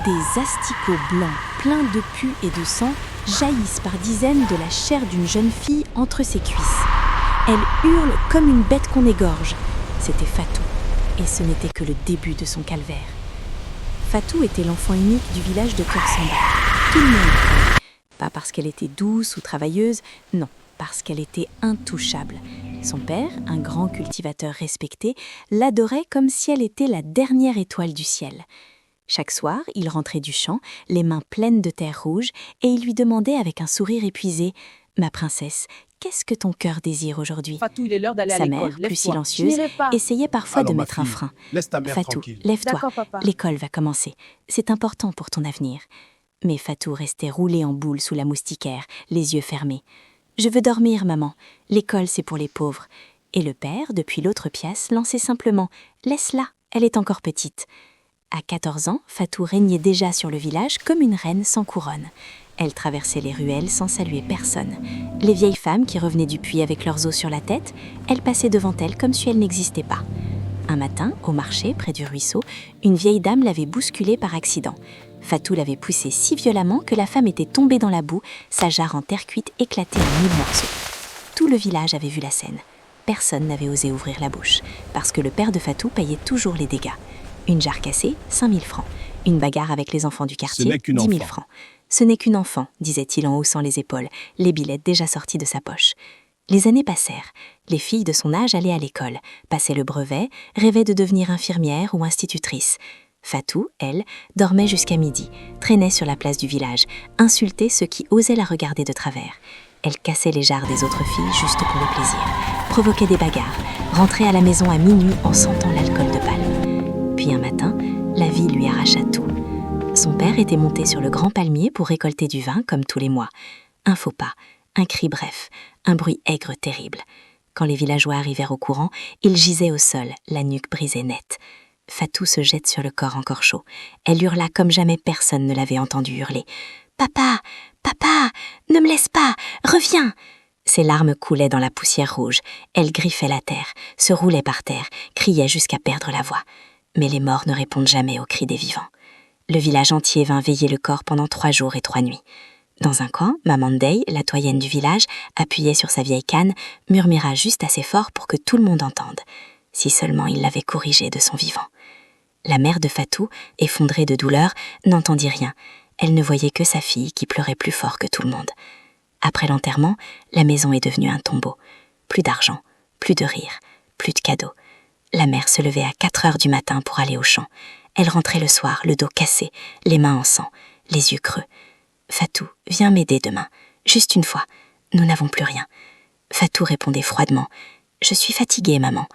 Des asticots blancs, pleins de pus et de sang, jaillissent par dizaines de la chair d'une jeune fille entre ses cuisses. Elle hurle comme une bête qu'on égorge. C'était Fatou, et ce n'était que le début de son calvaire. Fatou était l'enfant unique du village de Cœur-Samba. Tout le monde l'aimait. Pas parce qu'elle était douce ou travailleuse, non, parce qu'elle était intouchable. Son père, un grand cultivateur respecté, l'adorait comme si elle était la dernière étoile du ciel. Chaque soir, il rentrait du champ, les mains pleines de terre rouge, et il lui demandait avec un sourire épuisé « Ma princesse, qu'est-ce que ton cœur désire aujourd'hui ?» Fatou, il est l'heure d'aller à Sa l'école. mère, plus Lève-toi. silencieuse, Je n'irai pas. essayait parfois Alors, de ma mettre un fille, frein. laisse ta mère Fatou, tranquille. lève-toi, D'accord, papa. l'école va commencer. C'est important pour ton avenir. Mais Fatou restait roulée en boule sous la moustiquaire, les yeux fermés. « Je veux dormir, maman. L'école, c'est pour les pauvres. » Et le père, depuis l'autre pièce, lançait simplement « Laisse-la, elle est encore petite. » À 14 ans, Fatou régnait déjà sur le village comme une reine sans couronne. Elle traversait les ruelles sans saluer personne. Les vieilles femmes qui revenaient du puits avec leurs os sur la tête, elle passait devant elles comme si elle n'existait pas. Un matin, au marché, près du ruisseau, une vieille dame l'avait bousculée par accident. Fatou l'avait poussée si violemment que la femme était tombée dans la boue, sa jarre en terre cuite éclatait en 1000 morceaux. Tout le village avait vu la scène. Personne n'avait osé ouvrir la bouche, parce que le père de Fatou payait toujours les dégâts. Une jarre cassée, 5 000 francs. Une bagarre avec les enfants du quartier, n'est qu'une 10 000 enfant. francs. Ce n'est qu'une enfant, disait-il en haussant les épaules, les billettes déjà sortis de sa poche. Les années passèrent. Les filles de son âge allaient à l'école, passaient le brevet, rêvaient de devenir infirmière ou institutrice. Fatou, elle, dormait jusqu'à midi, traînait sur la place du village, insultait ceux qui osaient la regarder de travers. Elle cassait les jarres des autres filles juste pour le plaisir, provoquait des bagarres, rentrait à la maison à minuit en sentant l'alcool de palme. Puis un matin, la vie lui arracha tout. Son père était monté sur le grand palmier pour récolter du vin comme tous les mois. Un faux pas, un cri bref, un bruit aigre terrible. Quand les villageois arrivèrent au courant, il gisait au sol, la nuque brisée nette. Fatou se jette sur le corps encore chaud. Elle hurla comme jamais personne ne l'avait entendu hurler. « Papa, papa, ne me laisse pas, reviens !» Ses larmes coulaient dans la poussière rouge. Elle griffait la terre, se roulait par terre, criait jusqu'à perdre la voix. Mais les morts ne répondent jamais aux cris des vivants. Le village entier vint veiller le corps pendant 3 jours et 3 nuits. Dans un coin, Maman Ndeye, la doyenne du village, appuyée sur sa vieille canne, murmura juste assez fort pour que tout le monde entende. Si seulement il l'avait corrigée de son vivant. La mère de Fatou, effondrée de douleur, n'entendit rien. Elle ne voyait que sa fille qui pleurait plus fort que tout le monde. Après l'enterrement, la maison est devenue un tombeau. Plus d'argent, plus de rire, plus de cadeaux. La mère se levait à 4 heures du matin pour aller au champ. Elle rentrait le soir, le dos cassé, les mains en sang, les yeux creux. « Fatou, viens m'aider demain, juste une fois. Nous n'avons plus rien. » Fatou répondait froidement « Je suis fatiguée, maman. »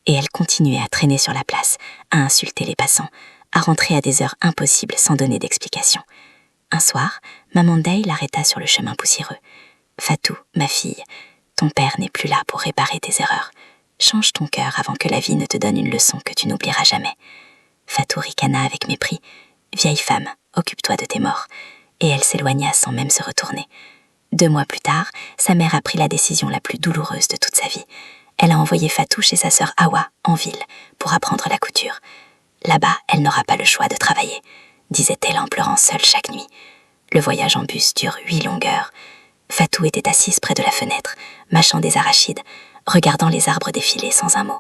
Et elle continuait à traîner sur la place, à insulter les passants, à rentrer à des heures impossibles sans donner d'explication. Un soir, Maman Ndeye l'arrêta sur le chemin poussiéreux. « Fatou, ma fille, ton père n'est plus là pour réparer tes erreurs. Change ton cœur avant que la vie ne te donne une leçon que tu n'oublieras jamais. » Fatou ricana avec mépris. « Vieille femme, occupe-toi de tes morts. » Et elle s'éloigna sans même se retourner. 2 mois plus tard, sa mère a pris la décision la plus douloureuse de toute sa vie. Elle a envoyé Fatou chez sa sœur Awa, en ville, pour apprendre la couture. Là-bas, elle n'aura pas le choix de travailler, disait-elle en pleurant seule chaque nuit. Le voyage en bus dure 8 longues heures. Fatou était assise près de la fenêtre, mâchant des arachides, regardant les arbres défiler sans un mot.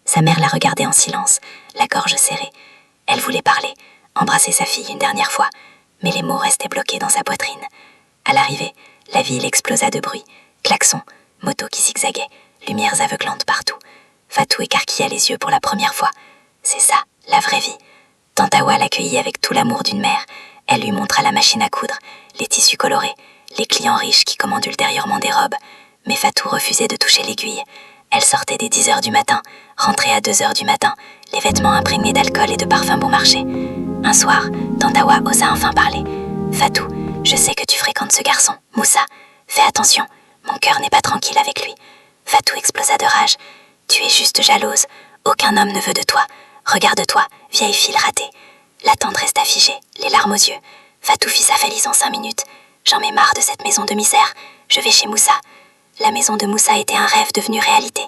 Sa mère la regardait en silence, la gorge serrée. Elle voulait parler, embrasser sa fille une dernière fois, mais les mots restaient bloqués dans sa poitrine. À l'arrivée, la ville explosa de bruit. Klaxons, motos qui zigzaguaient, lumières aveuglantes partout. Fatou écarquilla les yeux pour la première fois. C'est ça, la vraie vie. Tante Awa l'accueillit avec tout l'amour d'une mère. Elle lui montra la machine à coudre, les tissus colorés, les clients riches qui commandent ultérieurement des robes. Mais Fatou refusait de toucher l'aiguille. Elle sortait dès 10 heures du matin, rentrait à 2 heures du matin, les vêtements imprégnés d'alcool et de parfums bon marché. Un soir, Tante Awa osa enfin parler. « Fatou, je sais que tu fréquentes ce garçon, Moussa. Fais attention, mon cœur n'est pas tranquille avec lui. » Fatou explosa de rage. « Tu es juste jalouse. Aucun homme ne veut de toi. Regarde-toi, vieille fille ratée. » La tante resta figée, les larmes aux yeux. Fatou fit sa valise en 5 minutes. « J'en ai marre de cette maison de misère. Je vais chez Moussa. » La maison de Moussa était un rêve devenu réalité.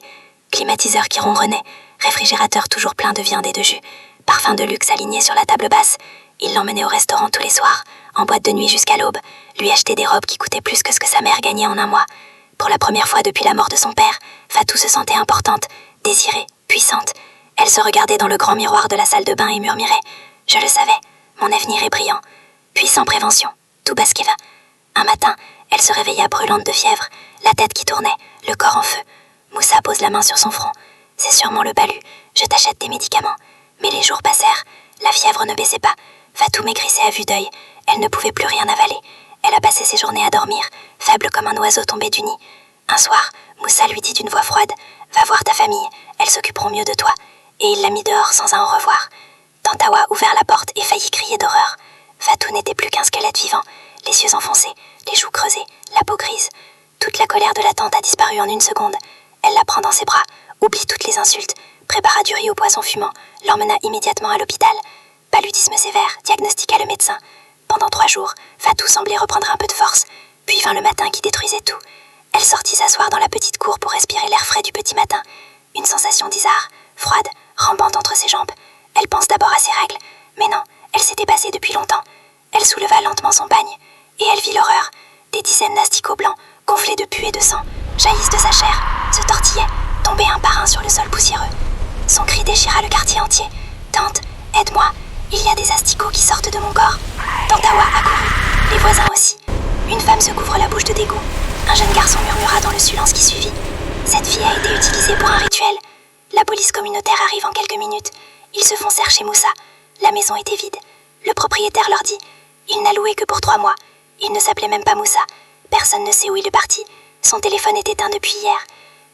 Climatiseur qui ronronnait, réfrigérateur toujours plein de viande et de jus, parfum de luxe aligné sur la table basse, Il l'emmenait au restaurant tous les soirs, en boîte de nuit jusqu'à l'aube, lui achetait des robes qui coûtaient plus que ce que sa mère gagnait en un mois. Pour la première fois depuis la mort de son père, Fatou se sentait importante, désirée, puissante. Elle se regardait dans le grand miroir de la salle de bain et murmurait « Je le savais, mon avenir est brillant. » Puis sans prévention, tout basqueva. Un matin, elle se réveilla brûlante de fièvre, la tête qui tournait, le corps en feu. Moussa pose la main sur son front. « C'est sûrement le balu, je t'achète des médicaments. » Mais les jours passèrent, la fièvre ne baissait pas. Fatou maigrissait à vue d'œil, elle ne pouvait plus rien avaler. Elle a passé ses journées à dormir, faible comme un oiseau tombé du nid. Un soir, Moussa lui dit d'une voix froide « Va voir ta famille, elles s'occuperont mieux de toi. » Et il la mit dehors sans un au revoir. Tantawa ouvert la porte et faillit crier d'horreur. Fatou n'était plus qu'un squelette vivant, les yeux enfoncés, les joues creusées, la peau grise. Toute la colère de la tante a disparu en une seconde. Elle la prend dans ses bras, oublie toutes les insultes, prépara du riz au poisson fumant, l'emmena immédiatement à l'hôpital. Paludisme sévère, diagnostiqua le médecin. Pendant 3 jours, Fatou semblait reprendre un peu de force, puis vint le matin qui détruisait tout. Elle sortit s'asseoir dans la petite cour pour respirer l'air frais du petit matin. Une sensation bizarre, froide, rampante entre ses jambes. Elle pense d'abord à ses règles, mais non, elles s'étaient passées depuis longtemps. Elle souleva lentement son pagne, et elle vit l'horreur. Des dizaines d'asticots blancs, gonflés de pus et de sang, jaillissent de sa chair, se tortillaient, tombaient un par un sur le sol poussiéreux. Son cri déchira le quartier entier. « Tante, aide-moi, il y a des asticots qui sortent de mon corps. » Tantawa accourut, les voisins aussi. Une femme se couvre la bouche de dégoût. Un jeune garçon murmura dans le silence qui suivit. Cette fille a été utilisée pour un rituel. La police communautaire arrive en quelques minutes. Ils se foncèrent chez Moussa. La maison était vide. Le propriétaire leur dit « Il n'a loué que pour 3 mois. Il ne s'appelait même pas Moussa. Personne ne sait où il est parti. Son téléphone est éteint depuis hier.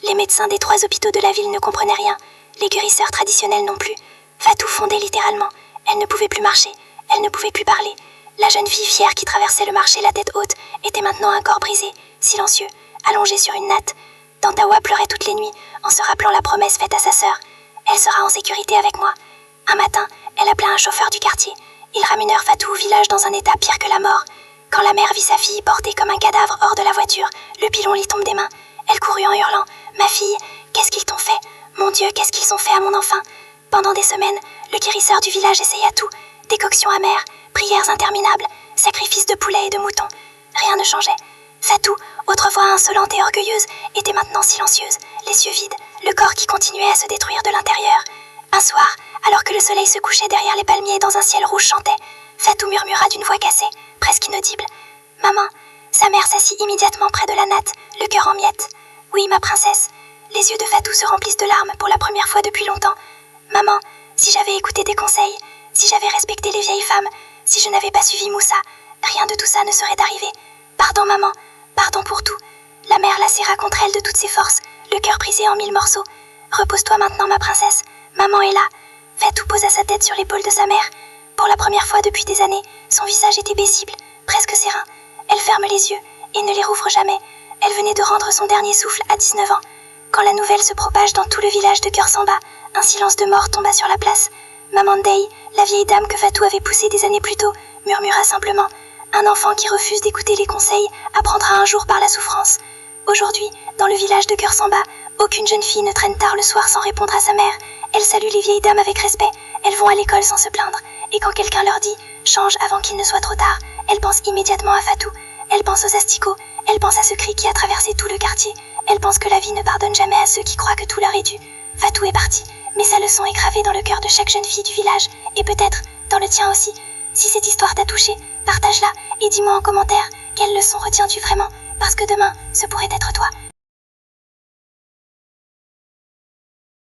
Les médecins des 3 hôpitaux de la ville ne comprenaient rien. Les guérisseurs traditionnels non plus. Fatou fondait littéralement. Elle ne pouvait plus marcher. Elle ne pouvait plus parler. La jeune fille fière qui traversait le marché la tête haute était maintenant un corps brisé, silencieux, allongé sur une natte. Tantawa pleurait toutes les nuits en se rappelant la promesse faite à sa sœur. Elle sera en sécurité avec moi. Un matin, elle appela un chauffeur du quartier. Ils ramenèrent Fatou au village dans un état pire que la mort. Quand la mère vit sa fille portée comme un cadavre hors de la voiture, le pilon lui tombe des mains. Elle courut en hurlant « Ma fille, qu'est-ce qu'ils t'ont fait? Mon Dieu, qu'est-ce qu'ils ont fait à mon enfant ?» Pendant des semaines, le guérisseur du village essaya tout. Décoctions amères, prières interminables, sacrifices de poulets et de moutons. Rien ne changeait. Fatou, autrefois insolente et orgueilleuse, était maintenant silencieuse, les yeux vides, le corps qui continuait à se détruire de l'intérieur. Un soir, alors que le soleil se couchait derrière les palmiers dans un ciel rouge chantait, Fatou murmura d'une voix cassée, presque inaudible. « Maman !» Sa mère s'assit immédiatement près de la natte, le cœur en miettes. « Oui, ma princesse. » Les yeux de Fatou se remplissent de larmes pour la première fois depuis longtemps. « Maman, si j'avais écouté tes conseils, si j'avais respecté les vieilles femmes, si je n'avais pas suivi Moussa, rien de tout ça ne serait arrivé. Pardon, maman, pardon pour tout. » La mère la serra contre elle de toutes ses forces, le cœur brisé en 1000 morceaux. « Repose-toi maintenant, ma princesse. Maman est là. » Fatou posa sa tête sur l'épaule de sa mère. Pour la première fois depuis des années, son visage était paisible, presque serein. Elle ferme les yeux et ne les rouvre jamais. Elle venait de rendre son dernier souffle à 19 ans. Quand la nouvelle se propage dans tout le village de Cœur-Samba, un silence de mort tomba sur la place. Maman Ndeye, la vieille dame que Fatou avait poussée des années plus tôt, murmura simplement « Un enfant qui refuse d'écouter les conseils apprendra un jour par la souffrance. » Aujourd'hui, dans le village de Cœur-Samba, aucune jeune fille ne traîne tard le soir sans répondre à sa mère. Elles saluent les vieilles dames avec respect. Elles vont à l'école sans se plaindre. Et quand quelqu'un leur dit « Change avant qu'il ne soit trop tard », elles pensent immédiatement à Fatou. Elles pensent aux asticots. Elles pensent à ce cri qui a traversé tout le quartier. Elles pensent que la vie ne pardonne jamais à ceux qui croient que tout leur est dû. Fatou est partie, mais sa leçon est gravée dans le cœur de chaque jeune fille du village, et peut-être dans le tien aussi. Si cette histoire t'a touché, partage-la et dis-moi en commentaire quelle leçon retiens-tu vraiment, parce que demain, ce pourrait être toi.